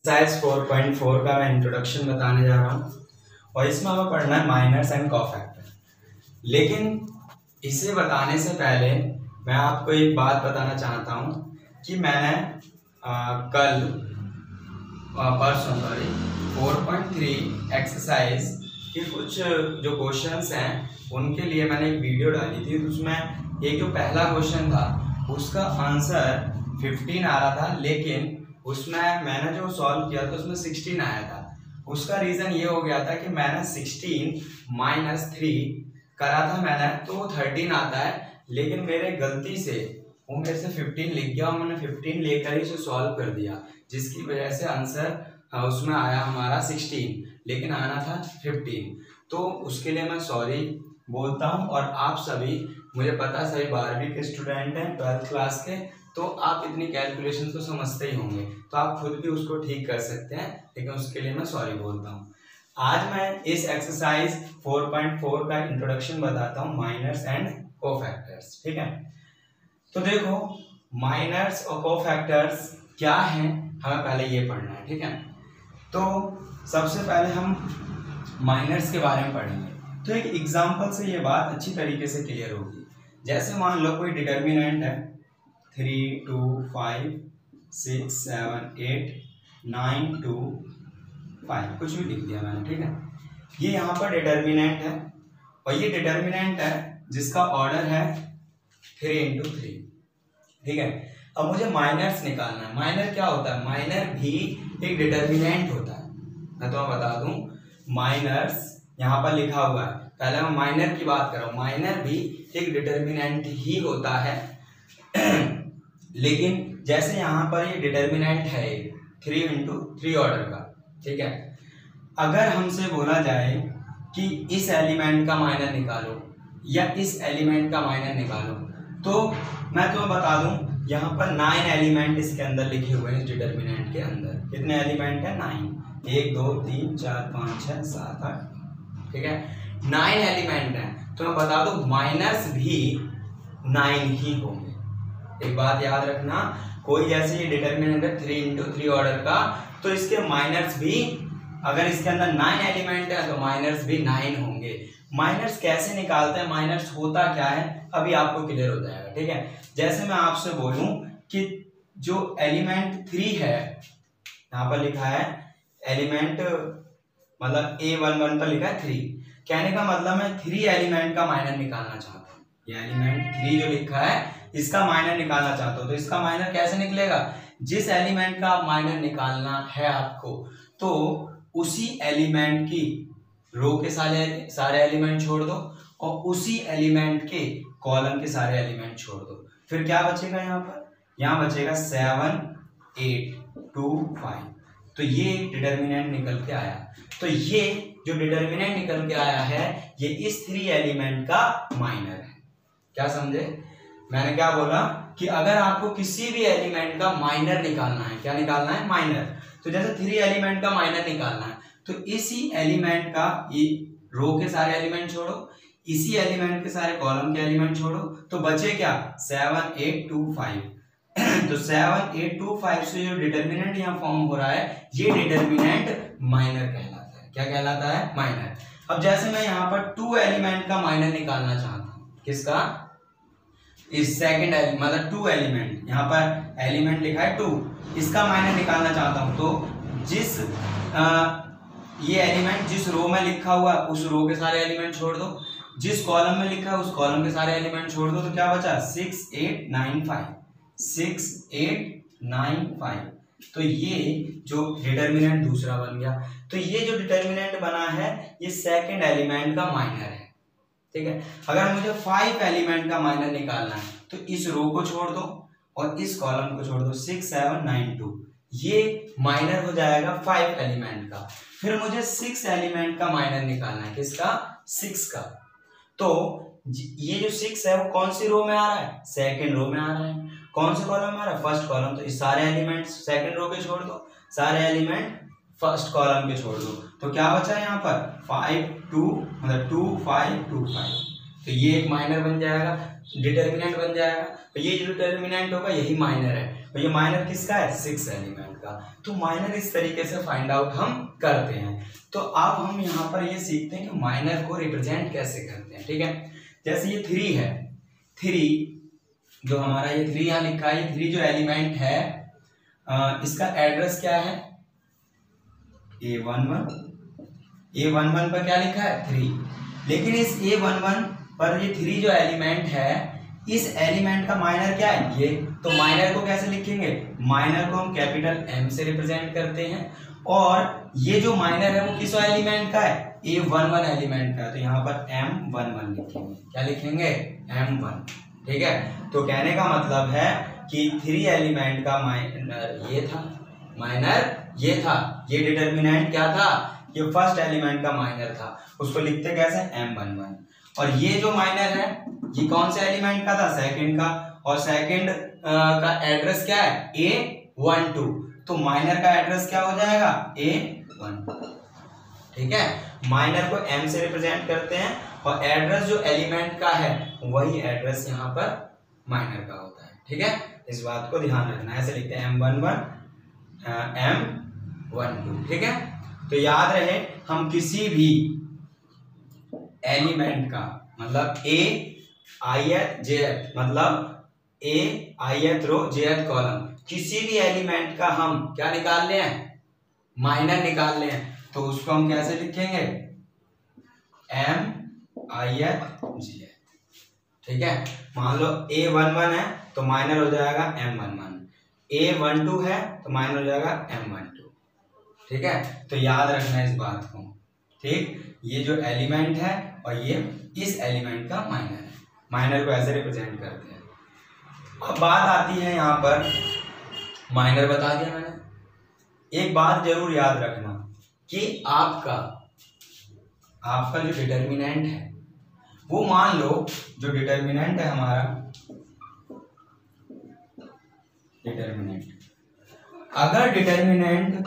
Exercise 4.4 का मैं introduction बताने जा रहा हूँ और इसमें हमें पढ़ना है माइनर्स एंड कोफैक्टर। लेकिन इसे बताने से पहले मैं आपको एक बात बताना चाहता हूँ कि मैंने परसों 4.3 एक्सरसाइज के कुछ जो क्वेश्चंस हैं उनके लिए मैंने एक वीडियो डाली थी। उसमें एक जो पहला क्वेश्चन था उसका आंसर 15 आ रहा था, लेकिन उसमें मैंने जो सॉल्व किया था उसमें 16 आया था। उसका रीज़न ये हो गया था कि मैंने 16 - 3 करा था मैंने, तो 13 आता है, लेकिन मेरे गलती से वो मेरे से 15 लिख गया और मैंने 15 लेकर ही उसे सॉल्व कर दिया, जिसकी वजह से आंसर उसमें आया हमारा 16, लेकिन आना था 15। तो उसके लिए मैं सॉरी बोलता हूँ। और आप सभी, मुझे पता है सभी 12वीं के स्टूडेंट हैं, 12th क्लास के, तो आप इतनी कैलकुलेशन तो समझते ही होंगे, तो आप खुद भी उसको ठीक कर सकते हैं, लेकिन उसके लिए मैं सॉरी बोलता हूँ। आज मैं इस एक्सरसाइज 4.4 का इंट्रोडक्शन बताता हूँ, माइनर्स एंड कोफैक्टर्स। ठीक है, तो देखो माइनर्स और कोफैक्टर्स क्या हैं, हमें पहले ये पढ़ना है। ठीक है, तो सबसे पहले हम माइनर्स के बारे में पढ़ेंगे। तो एक एग्जांपल से ये बात अच्छी तरीके से क्लियर होगी। जैसे मान लो कोई डिटर्मिनेंट है 3, 2, 5, 6, 7, 8, 9, 2, 5, कुछ भी लिख दिया मैंने। ठीक है, ये यहाँ पर डिटर्मिनेंट है और ये डिटर्मिनेंट है जिसका ऑर्डर है 3 × 3। ठीक है, अब मुझे माइनर्स निकालना है। माइनर क्या होता है? माइनर भी एक डिटर्मिनेंट होता है। मैं तो बता दूं, माइनर्स यहाँ पर लिखा हुआ है, पहले मैं माइनर की बात कर रहा हूँ। माइनर भी एक डिटर्मिनेंट ही होता है लेकिन जैसे यहाँ पर ये डिटर्मिनेंट है 3 × 3 ऑर्डर का। ठीक है, अगर हमसे बोला जाए कि इस एलिमेंट का माइनर निकालो या इस एलिमेंट का माइनर निकालो, तो मैं तुम्हें बता दूं, यहाँ पर 9 एलिमेंट इसके अंदर लिखे हुए हैं। इस डिटर्मिनेंट के अंदर कितने एलिमेंट है? 9। 1, 2, 3, 4, 5, 6, 7, 8। ठीक है, 9 एलिमेंट हैं, तो मैं बता दूं माइनर्स भी 9 ही होंगे। एक बात याद रखना, कोई जैसे ये डिटर्मिनेंट है 3 × 3 ऑर्डर का, तो इसके माइनर्स भी, अगर इसके अंदर 9 एलिमेंट है तो माइनर्स भी 9 होंगे। माइनर्स कैसे निकालते हैं, माइनर्स होता क्या है, अभी आपको क्लियर हो जाएगा। ठीक है, जैसे मैं आपसे बोलूं कि जो एलिमेंट 3 है, यहाँ पर लिखा है एलिमेंट, मतलब A11 पर लिखा है 3, कहने का मतलब मैं 3 एलिमेंट का माइनर निकालना चाहता हूँ। ये एलिमेंट 3 जो लिखा है इसका माइनर निकालना चाहता हूँ, तो इसका माइनर कैसे निकलेगा? जिस एलिमेंट का माइनर निकालना है आपको, तो उसी एलिमेंट की रो के सारे एलिमेंट छोड़ दो और उसी एलिमेंट के कॉलम के सारे एलिमेंट छोड़ दो। फिर क्या बचेगा यहाँ पर? यहाँ बचेगा 7, 8, 2, 5। तो ये डिटर्मिनेंट निकल के आया। तो ये जो डिटर्मिनेंट निकल के आया है, ये इस 3 एलिमेंट का माइनर है। क्या समझे? मैंने क्या बोला कि अगर आपको किसी भी एलिमेंट का माइनर निकालना है, क्या निकालना है? माइनर। तो जैसे 3 एलिमेंट का माइनर निकालना है, तो इसी एलिमेंट का, ये रो के सारे एलिमेंट छोड़ो, इसी एलिमेंट के सारे कॉलम के एलिमेंट छोड़ो, तो बचे क्या? 7, 8, 2, 5। तो 7, 8, 2, 5 से जो डिटर्मिनेंट यहाँ फॉर्म हो रहा है, ये डिटर्मिनेंट माइनर कहलाता है। क्या कहलाता है? माइनर। अब जैसे मैं यहाँ पर 2 एलिमेंट का माइनर निकालना चाहता हूँ, किसका? इस सेकंड एलिमेंट, मतलब 2 एलिमेंट, यहाँ पर एलिमेंट लिखा है 2, इसका माइनर निकालना चाहता हूँ, तो जिस ये एलिमेंट जिस रो में लिखा हुआ है उस रो के सारे एलिमेंट छोड़ दो, जिस कॉलम में लिखा है उस कॉलम के सारे एलिमेंट छोड़ दो, तो क्या बचा? 6, 8, 9, 5। 6, 8, 9, 5। तो ये जो डिटर्मिनेंट दूसरा बन गया। तो ये जो डिटर्मिनेंट बना है, ये सेकंड एलिमेंट का माइनर है। ठीक है, अगर मुझे 5 एलिमेंट का माइनर निकालना है, तो इस रो को छोड़ दो और इस कॉलम को छोड़ दो, 6, 7, 9, 2। ये माइनर हो जाएगा 5 एलिमेंट का। फिर मुझे 6 एलिमेंट का माइनर निकालना है, किसका? 6 का। तो ये जो 6 है वो कौन सी रो में आ रहा है? सेकंड रो में आ रहा है। कौन से कॉलम में आ रहा है? First column. तो इस सारे एलिमेंट सेकंड रो के छोड़ दो, सारे एलिमेंट फर्स्ट कॉलम के छोड़ दो, तो क्या बचा यहाँ पर? 5, 2, मतलब 2, 5, 2, 5। तो ये एक माइनर बन जाएगा, डिटर्मिनेंट बन जाएगा। तो ये जो डिटर्मिनेंट होगा यही माइनर है। और ये माइनर किसका है, 6 एलिमेंट का। तो माइनर इस तरीके से फाइंड आउट हम करते हैं। तो अब हम यहाँ पर ये सीखते हैं कि माइनर को रिप्रेजेंट कैसे करते हैं, ठीक है। जैसे ये 3 है, 3 जो हमारा ये 3 यहाँ लिखा है, ये 3 जो एलिमेंट है इसका एड्रेस क्या है, A11 पर क्या लिखा है 3। लेकिन इस A11 पर ये 3 जो एलिमेंट है, इस एलिमेंट का माइनर क्या है ये। तो माइनर को कैसे लिखेंगे, माइनर को हम कैपिटल M से रिप्रेजेंट करते हैं। और ये जो माइनर है वो किस एलिमेंट का है, A11 एलिमेंट का। तो यहाँ पर M11 लिखेंगे, क्या लिखेंगे M1, ठीक है। तो कहने का मतलब है कि 3 एलिमेंट का माइनर ये था, माइनर ये था, ये डिटर्मिनेंट क्या था, ये फर्स्ट एलिमेंट का माइनर था। उसको लिखते कैसे, M11। और ये जो माइनर है ये कौन से एलिमेंट का था, सेकंड का। और सेकंड का एड्रेस क्या है, A12। तो माइनर का एड्रेस क्या हो जाएगा, A12, ठीक है। माइनर को M से रिप्रेजेंट करते हैं और एड्रेस जो एलिमेंट का है वही एड्रेस यहाँ पर माइनर का होता है, ठीक है। इस बात को ध्यान रखना, ऐसे लिखते हैं M11 M12, ठीक है। तो याद रहे हम किसी भी एलिमेंट का मतलब A ith jth मतलब A ith row jth column, किसी भी एलिमेंट का हम क्या निकाल ले हैं, माइनर निकाल ले हैं। तो उसको हम कैसे लिखेंगे, M ith jth, ठीक है। मान लो A11 है तो माइनर हो जाएगा M11, A12 है तो माइनर हो जाएगा M12, ठीक है। तो याद रखना इस बात को, ठीक। ये जो एलिमेंट है और ये इस एलिमेंट का माइनर है, माइनर को ऐसे रिप्रेजेंट करते हैं। अब बात आती है यहाँ पर, माइनर बता दिया मैंने। एक बात जरूर याद रखना कि आपका जो डिटर्मिनेंट है वो, मान लो जो डिटर्मिनेंट है हमारा, डिटर्मिनेंट अगर डिटर्मिनेंट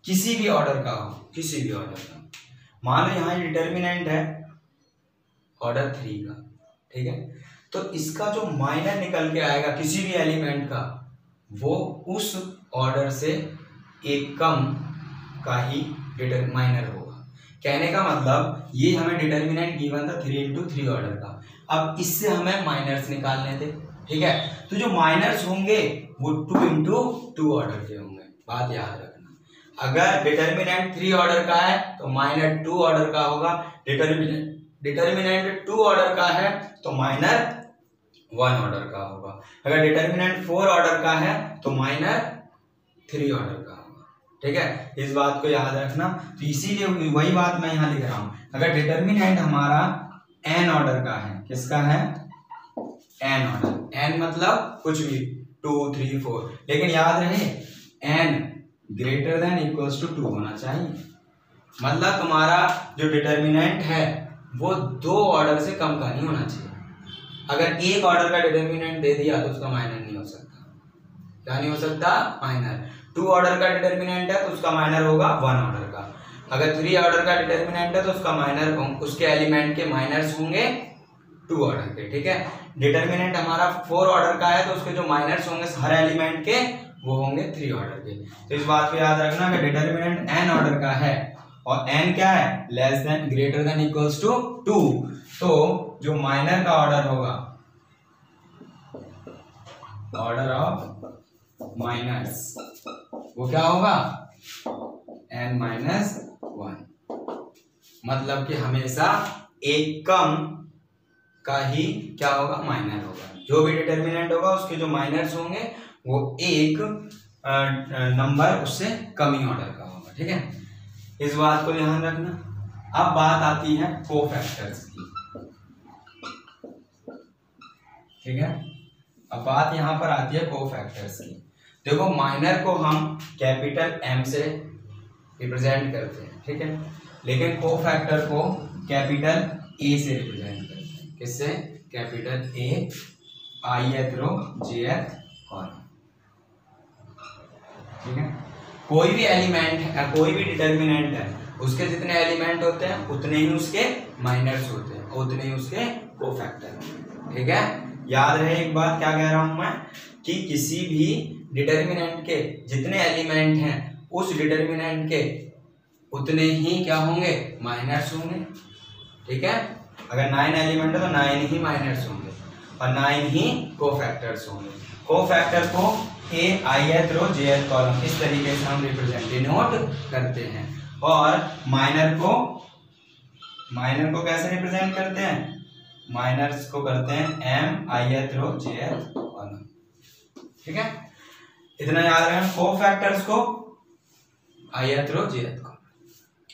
किसी भी ऑर्डर का हो, किसी भी ऑर्डर का, मान लो यहाँ डिटर्मिनेंट है ऑर्डर 3 का, ठीक है। तो इसका जो माइनर निकल के आएगा किसी भी एलिमेंट का, वो उस ऑर्डर से एक कम का ही माइनर होगा। कहने का मतलब ये हमें डिटर्मिनेंट गिवन था 3 into 3 ऑर्डर का। अब इससे हमें माइनर्स निकालने थे, ठीक है। तो जो माइनर्स होंगे वो 2 into 2 ऑर्डर के होंगे, बात याद रखना। अगर डिटर्मिनेंट 3 ऑर्डर का है तो माइनर 2 ऑर्डर का होगा। डिटर्मिनेंट 2 ऑर्डर का है तो माइनर 1 ऑर्डर का होगा। अगर डिटर्मिनेंट 4 ऑर्डर का है तो माइनर 3 ऑर्डर का होगा, ठीक है। इस बात को याद रखना। तो इसीलिए वही बात मैं यहाँ लिख रहा हूं, अगर डिटर्मिनेंट हमारा n ऑर्डर का है, किसका है, n ऑर्डर, n मतलब कुछ भी 2 3 4, लेकिन याद रहे n greater than equals to 2 होना चाहिए। मतलब तुम्हारा जो डिटर्मिनेंट है वो 2 ऑर्डर से कम का नहीं होना चाहिए। अगर 1 ऑर्डर का डिटर्मिनेंट दे दिया तो उसका माइनर नहीं हो सकता। क्या नहीं हो सकता, माइनर। 2 ऑर्डर का डिटर्मिनेंट है तो उसका माइनर होगा 1 ऑर्डर का। अगर 3 ऑर्डर का डिटर्मिनेंट है तो उसका माइनर, उसके एलिमेंट के माइनर्स होंगे 2 ऑर्डर के, ठीक है। डिटर्मिनेंट हमारा 4 ऑर्डर का है तो उसके जो माइनर्स होंगे हर एलिमेंट के वो होंगे 3 ऑर्डर के। तो इस बात को याद रखना कि डिटर्मिनेंट n ऑर्डर का है और n क्या है, less than greater than equals to 2, तो जो माइनर का ऑर्डर होगा, ऑर्डर ऑफ माइनर्स, वो क्या होगा, n-1। मतलब कि हमेशा एक कम का ही क्या होगा, माइनर होगा। जो भी डिटर्मिनेंट होगा उसके जो माइनर्स होंगे वो एक नंबर उससे कम ही ऑर्डर का होगा, ठीक है। इस बात को ध्यान रखना। अब बात आती है कोफैक्टर्स की, ठीक है। अब बात यहां पर आती है कोफैक्टर्स की। देखो माइनर को हम कैपिटल M से रिप्रेजेंट करते हैं, ठीक है, लेकिन कोफैक्टर को कैपिटल A से रिप्रेजेंट करते हैं। किससे, capital A, ith row jth column, ठीक है। कोई भी एलिमेंट है, कोई भी डिटर्मिनेंट है, उसके जितने एलिमेंट होते हैं उतने ही उसके माइनर्स होते हैं, उतने ही उसके कोफैक्टर, ठीक है। याद रहे एक बात क्या कह रहा हूं मैं कि किसी भी डिटर्मिनेंट के जितने एलिमेंट हैं उस डिटर्मिनेंट के उतने ही क्या होंगे, माइनर्स होंगे। ठीक है, अगर 9 एलिमेंट है तो 9 ही माइनर्स होंगे और 9 ही कोफैक्टर्स होंगे। कोफैक्टर को a ith row jth column इस तरीके से हम रिप्रेजेंट डिनोट करते हैं और माइनर को कैसे रिप्रेजेंट करते हैं, माइनर्स को करते हैं m ith row jth column. ठीक है, इतना याद रखें। कोफैक्टर्स को ith रो jth कॉलम।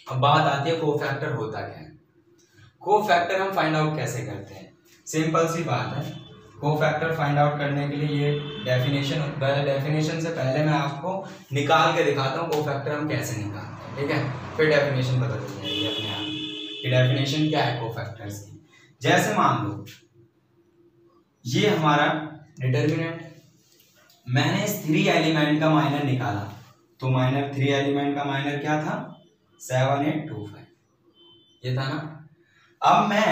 अब बात आती है कोफैक्टर होता क्या है। कोफैक्टर हम फाइंड आउट कैसे करते हैं, सिंपल सी बात है। कोफैक्टर फाइंड आउट करने के लिए ये डेफिनेशन से पहले मैं आपको निकाल के दिखाता हूँ कोफैक्टर हम कैसे निकालते हैं। ठीक है, फिर डेफिनेशन पता चल जाएगी अपने आप कि डेफिनेशन क्या है कोफैक्टर्स की। जैसे मान लो ये हमारा डिटर्मिनेंट, मैंने इस 3 एलिमेंट का माइनर निकाला तो माइनर 3 एलिमेंट का माइनर क्या था, 7 8 2 5 ये था ना। अब मैं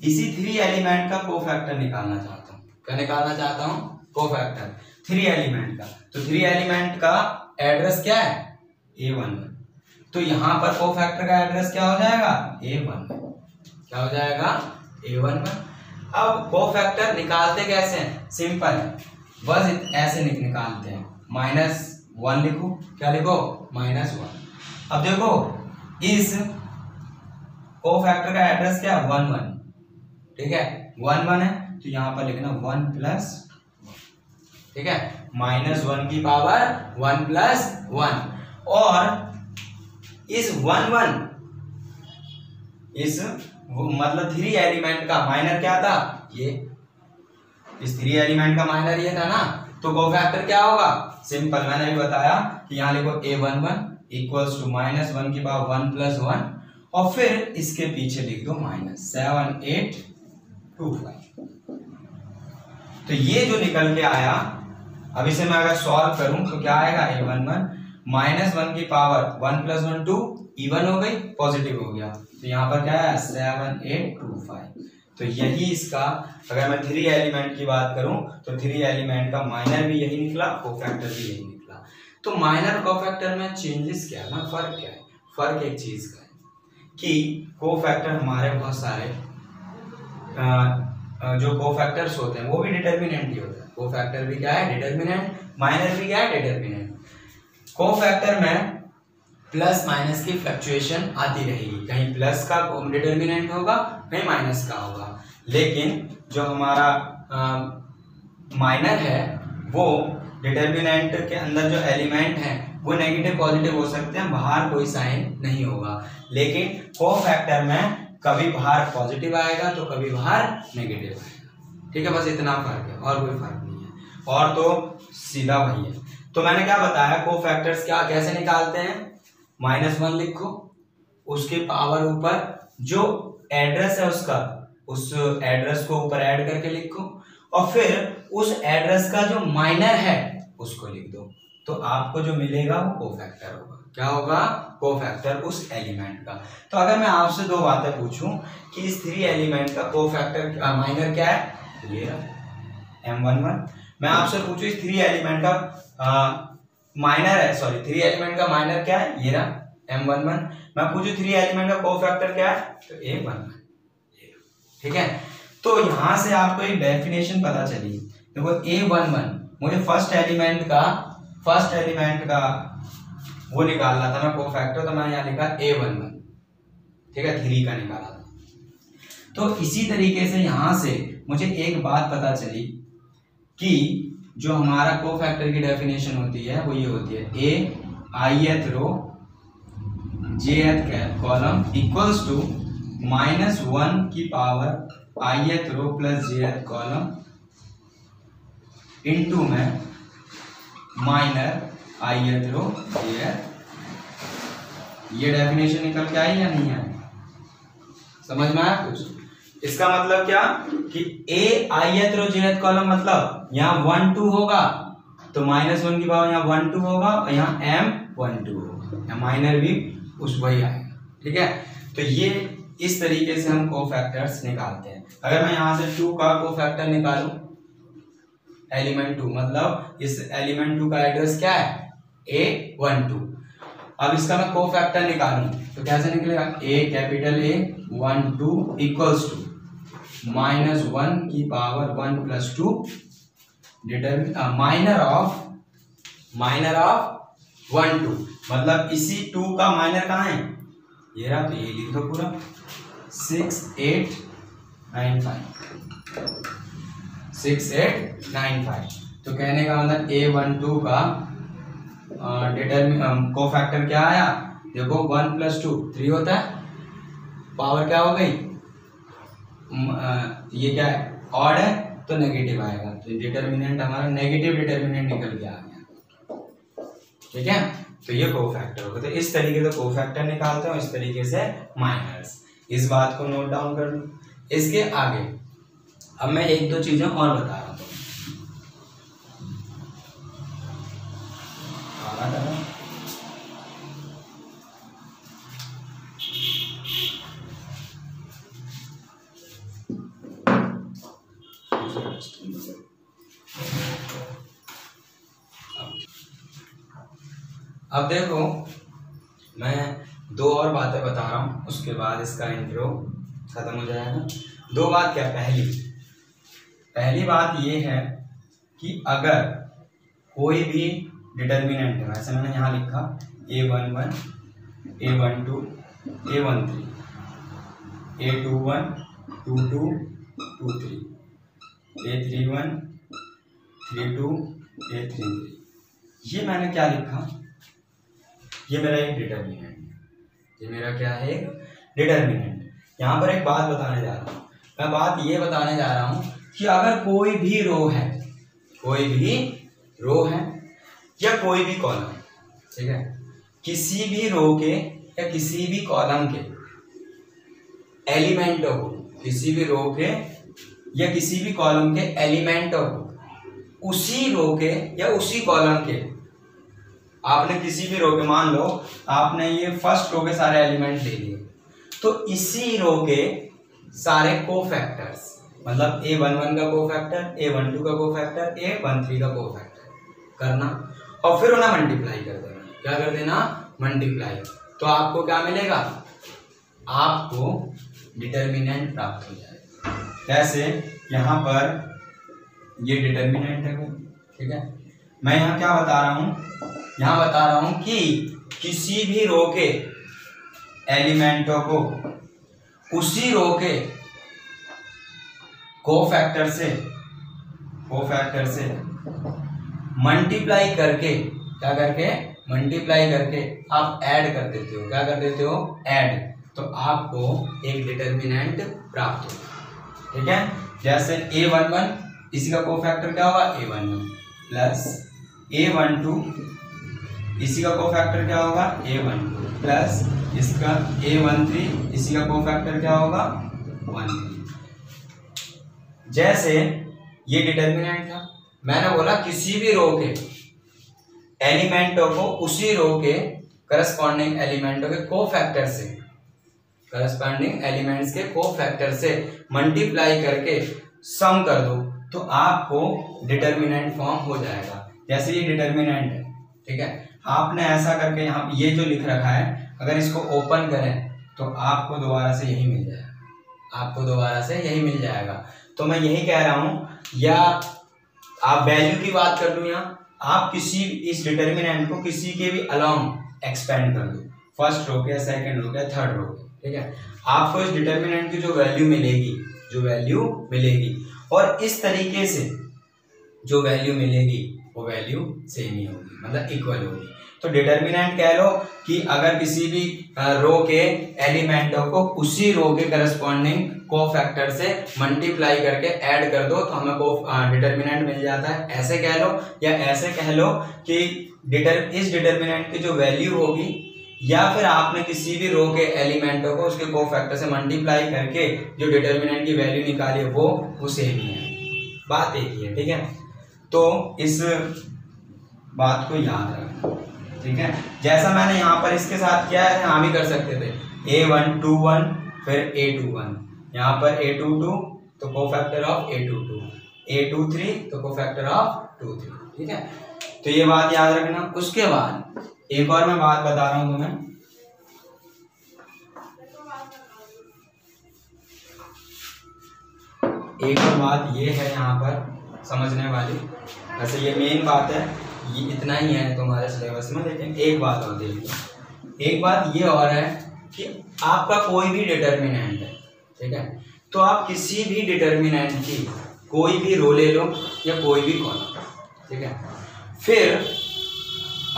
इसी 3 एलिमेंट का कोफैक्टर निकालना चाहता हूँ। क्या निकालना चाहता हूँ, कोफैक्टर 3 एलिमेंट का। तो 3 एलिमेंट का एड्रेस क्या है, A11। तो यहां पर कोफैक्टर का एड्रेस क्या हो जाएगा, A11। क्या हो जाएगा, A11। अब कोफैक्टर निकालते कैसे हैं, सिंपल है, बस ऐसे निकालते हैं। -1 लिखो, क्या लिखो, -1। अब देखो इस कोफैक्टर का एड्रेस क्या है, 1 1। ठीक है, 1 1 है तो यहां पर लिखना 1 + 1। ठीक है, -1 की पावर 1 + 1 और इस 1 1 मतलब 3 एलिमेंट का माइनर क्या था, ये इस 3 एलिमेंट का माइनर ये था ना। तो कोफैक्टर क्या होगा, सिंपल, मैंने भी बताया कि यहां लिखो A11 = -1 की पावर 1 + 1 और फिर इसके पीछे लिख दो -7 8 2 5। तो ये जो निकल के आया, अब इसे मैं अगर सॉल्व करूं तो क्या आएगा, A11 -1 की पावर 1 + 1 2 इवन हो गई, पॉजिटिव हो गया। तो यहाँ पर क्या है, 7 8 2 5। तो यही इसका, अगर मैं 3 एलिमेंट की बात करूं तो 3 एलिमेंट का माइनर भी यही निकला, कोफैक्टर भी यही निकला। तो माइनर कोफैक्टर में चेंजेस क्या है, फर्क क्या है, फर्क एक चीज का है कि कोफैक्टर हमारे बहुत सारे जो कोफैक्टर्स होते हैं वो भी डिटर्मिनेंट ही होता है। कोफैक्टर भी क्या है, डिटर्मिनेंट, माइनर भी क्या है, डिटर्मिनेंट। कोफैक्टर में प्लस माइनस की फ्लक्चुएशन आती रहेगी, कहीं प्लस का डिटर्मिनेंट होगा, कहीं माइनस का होगा। लेकिन जो हमारा माइनर है वो डिटर्मिनेंट के अंदर जो एलिमेंट हैं वो नेगेटिव पॉजिटिव हो सकते हैं, बाहर कोई साइन नहीं होगा। लेकिन कोफैक्टर में कभी बाहर पॉजिटिव आएगा तो कभी बाहर नेगेटिव आएगा। ठीक है, बस इतना फर्क है और कोई फर्क नहीं है, और तो सीधा वही है। तो मैंने क्या बताया, कोफैक्टर्स क्या कैसे निकालते हैं, -1 लिखो, उसके पावर ऊपर जो एड्रेस है उसका, उस एड्रेस को ऊपर ऐड करके लिखो और फिर उस एड्रेस का जो माइनर है उसको लिख दो। तो आपको जो मिलेगा वो कोफैक्टर होगा। क्या होगा, कोफैक्टर उस एलिमेंट का। तो अगर मैं आपसे 2 बातें पूछूं कि इस 3 एलिमेंट का कोफैक्टर माइनर क्या है, ये M11। मैं आपसे पूछूं इस 3 एलिमेंट का माइनर है, सॉरी 3 एलिमेंट का माइनर क्या है, ये रहा M11। मैं पूछूं 3 एलिमेंट का कोफैक्टर क्या है, तो A11। ठीक है, तो यहां से आपको एक डेफिनेशन पता चली। देखो A11 मुझे फर्स्ट एलिमेंट का वो निकालना था मैं कोफैक्टर, तो मैंने यहाँ लिखा A11। ठीक है, 3 का निकाला था। तो इसी तरीके से यहां से मुझे एक बात पता चली कि जो हमारा कोफैक्टर की डेफिनेशन होती है वो ये होती है, A ith row jth column equals to -1 की power ith row plus jth column into में माइनर ith रो jth। ये डेफिनेशन निकल के आई या नहीं आई, समझ में आया कुछ? इसका मतलब क्या कि ith रो jth कॉलम मतलब यहाँ 1 2 होगा तो -1 की पावर यहाँ 1 2 होगा और यहाँ M12 होगा, यहाँ माइनर भी उस वही आएगा। ठीक है, तो ये इस तरीके से हम कोफैक्टर्स निकालते हैं। अगर मैं यहाँ से 2 का कोफैक्टर निकालूं एलिमेंट 2, मतलब इस एलिमेंट 2 का एड्रेस क्या है A12। अब इसका मैं कोफैक्टर निकालूं तो कैसे निकलेगा, A capital A12 equals to -1 की पावर 1 + 2 माइनर ऑफ 1 2, मतलब इसी 2 का माइनर कहाँ है, ये रहा, तो ये लिख दो पूरा 6895। तो कहने का मतलब A12 का कोफैक्टर क्या आया, देखो 1 + 2 3 होता है, पावर क्या हो गई, ये क्या है ऑड है तो नेगेटिव आएगा, तो डिटर्मिनेंट हमारा नेगेटिव डिटर्मिनेंट निकल के आ गया। ठीक है, तो ये कोफैक्टर होगा। तो इस तरीके से कोफैक्टर निकालते हैं, इस तरीके से माइनर्स। इस बात को नोट डाउन कर लो। इसके आगे अब मैं 1-2 चीजें और बता रहा हूँ। अब देखो मैं 2 और बातें बता रहा हूं, उसके बाद इसका इंट्रो खत्म हो जाएगा। 2 बात क्या, पहली बात ये है कि अगर कोई भी डिटर्मिनेंट है, वैसे मैंने यहाँ लिखा A11 A12 A13 A21 22 23 A31 32 A33, ये मैंने क्या लिखा, ये मेरा एक डिटर्मिनेंट है, ये मेरा क्या है एक डिटर्मिनेंट। यहाँ पर एक बात बताने जा रहा हूँ, मैं बात ये बताने जा रहा हूँ कि अगर कोई भी रो है या कोई भी कॉलम, ठीक है, किसी भी रो के या किसी भी कॉलम के एलिमेंटों को, किसी भी रो के या किसी भी कॉलम के एलिमेंटों को उसी रो के या उसी कॉलम के, आपने किसी भी रो के, मान लो आपने ये फर्स्ट रो के सारे एलिमेंट ले लिए, तो इसी रो के सारे कोफैक्टर्स, मतलब A11 का कोफैक्टर, A12 का कोफैक्टर, A13 का कोफैक्टर करना और फिर उन्हें मल्टीप्लाई कर देना। क्या कर देना, मल्टीप्लाई। तो आपको क्या मिलेगा, आपको डिटर्मिनेंट प्राप्त हो जाएगा। कैसे, यहाँ पर ये डिटर्मिनेंट है, ठीक है, मैं यहाँ क्या बता रहा हूँ, यहाँ बता रहा हूं कि किसी भी रो के एलिमेंटों को उसी रो के कोफैक्टर से मल्टीप्लाई करके, क्या करके, मल्टीप्लाई करके आप ऐड कर देते हो। क्या कर देते हो, ऐड, तो आपको एक डिटर्मिनेंट प्राप्त होगा। ठीक है, जैसे A11 इसी का कोफैक्टर क्या होगा, A11 प्लस A12 इसी का कोफैक्टर क्या होगा, A12 प्लस इसका A13 इसी का कोफैक्टर क्या होगा, 13। जैसे ये डिटर्मिनेंट था, मैंने बोला किसी भी रो के एलिमेंटों को उसी रो के करस्पॉन्डिंग एलिमेंटों के कोफैक्टर से, करस्पॉन्डिंग एलिमेंट्स के कोफैक्टर से मल्टीप्लाई करके सम कर दो, तो आपको डिटर्मिनेंट फॉर्म हो जाएगा। जैसे ये डिटर्मिनेंट है, ठीक है, आपने ऐसा करके यहाँ ये जो लिख रखा है, अगर इसको ओपन करें तो आपको दोबारा से यही मिल जाएगा, आपको दोबारा से यही मिल जाएगा। तो मैं यही कह रहा हूं, या आप वैल्यू की बात कर लूं, यहाँ आप किसी इस डिटर्मिनेंट को किसी के भी अलोंग एक्सपेंड कर दो, फर्स्ट रो के, सेकंड रो के, थर्ड रो के, ठीक है, आपको इस डिटर्मिनेंट की जो वैल्यू मिलेगी और इस तरीके से जो वैल्यू मिलेगी वो वैल्यू सेम ही होगी, मतलब इक्वल होगी। तो डिटर्मिनेंट कह लो कि अगर किसी भी रो के एलिमेंटों को उसी रो के करस्पॉन्डिंग कोफैक्टर से मल्टीप्लाई करके ऐड कर दो तो हमें डिटर्मिनेंट मिल जाता है। ऐसे कह लो, या ऐसे कह लो कि इस डिटर्मिनेंट की जो वैल्यू होगी, या फिर आपने किसी भी रो के एलिमेंटों को उसके कोफैक्टर से मल्टीप्लाई करके जो डिटर्मिनेंट की वैल्यू निकाली वो सेम ही है, बात एक ही है। ठीक है, तो इस बात को याद रखना, ठीक है। जैसा मैंने यहाँ पर इसके साथ किया है, यहाँ भी कर सकते थे, A121 फिर A21, यहाँ पर A22 तो कोफैक्टर ऑफ A22, a2 3 तो कोफैक्टर ऑफ 2 3, ठीक है। तो ये बात याद रखना। उसके बाद एक और मैं बात बता रहा हूं तुम्हें, एक और बात ये है यहाँ पर समझने वाली। वैसे ये मेन बात है, ये इतना ही है तुम्हारे सिलेबस में, लेकिन एक बात और देखिए। एक बात ये और है कि आपका कोई भी डिटर्मिनेंट है, ठीक है, तो आप किसी भी डिटर्मिनेंट की कोई भी रो ले लो या कोई भी कॉलम, ठीक है। फिर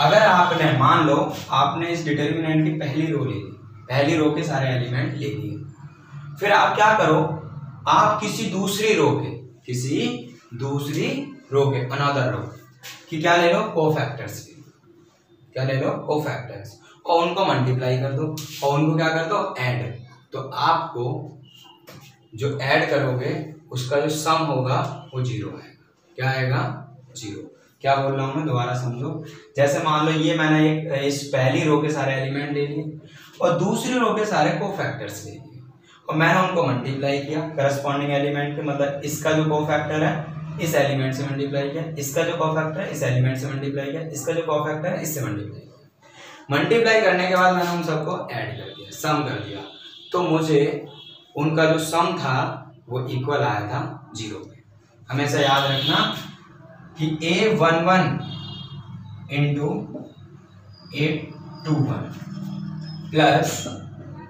अगर आपने मान लो आपने इस डिटर्मिनेंट की पहली रो ले ली, पहली रो के सारे एलिमेंट ले लिए, फिर आप क्या करो, आप किसी दूसरी रो के अनदर रो कि क्या ले लो, कोफैक्टर्स की, क्या ले लो, कोफैक्टर्स, और उनको मल्टीप्लाई कर दो और उनको क्या कर दो, ऐड। तो आपको जो ऐड करोगे उसका जो सम होगा वो 0 आएगा। क्या आएगा, 0। क्या बोल रहा हूं मैं, दोबारा समझो। जैसे मान लो ये मैंने इस पहली रो के सारे एलिमेंट ले लिए और दूसरी रो के सारे कोफैक्टर्स ले लिए और मैंने उनको मल्टीप्लाई किया करस्पॉन्डिंग एलिमेंट के, मतलब इसका जो कोफैक्टर है इस एलिमेंट से मल्टीप्लाई किया, इसका जो कोफैक्टर है इस एलिमेंट से मल्टीप्लाई किया, इसका जो कोफैक्टर है इससे मल्टीप्लाई किया। मल्टीप्लाई करने के बाद मैंने उन सबको ऐड कर दिया, सम कर दिया, तो मुझे उनका जो सम था वो इक्वल आया था 0 पे। हमेशा याद रखना कि A11 into A21 plus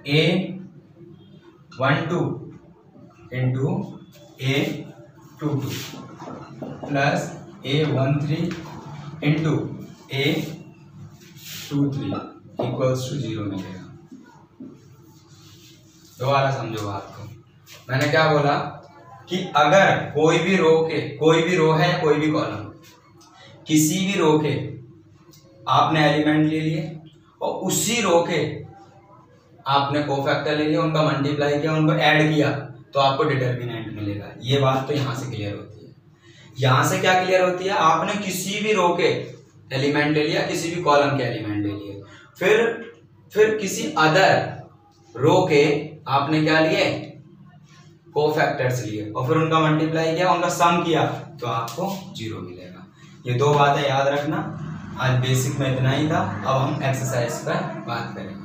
A12 into A22 plus A13 into A23 equals to 0 मिलेगा। दोबारा समझो बात को। मैंने क्या बोला कि अगर कोई भी रो है या कोई भी कॉलम, किसी भी रो के आपने एलिमेंट ले लिए और उसी रो के आपने कोफैक्टर ले लिया, उनका मल्टीप्लाई किया, उनको ऐड किया, तो आपको डिटर्मिनेंट मिलेगा। ये बात तो यहां से क्लियर होती है। यहां से क्या क्लियर होती है, आपने किसी भी रो के एलिमेंट ले लिया, किसी भी कॉलम के एलिमेंट ले लिए, फिर किसी अदर रो के आपने क्या लिए, कोफैक्टर्स लिए और फिर उनका मल्टीप्लाई किया, उनका सम किया, तो आपको 0 मिलेगा। ये 2 बातें याद रखना। आज बेसिक में इतना ही था, अब हम एक्सरसाइज पर बात करेंगे।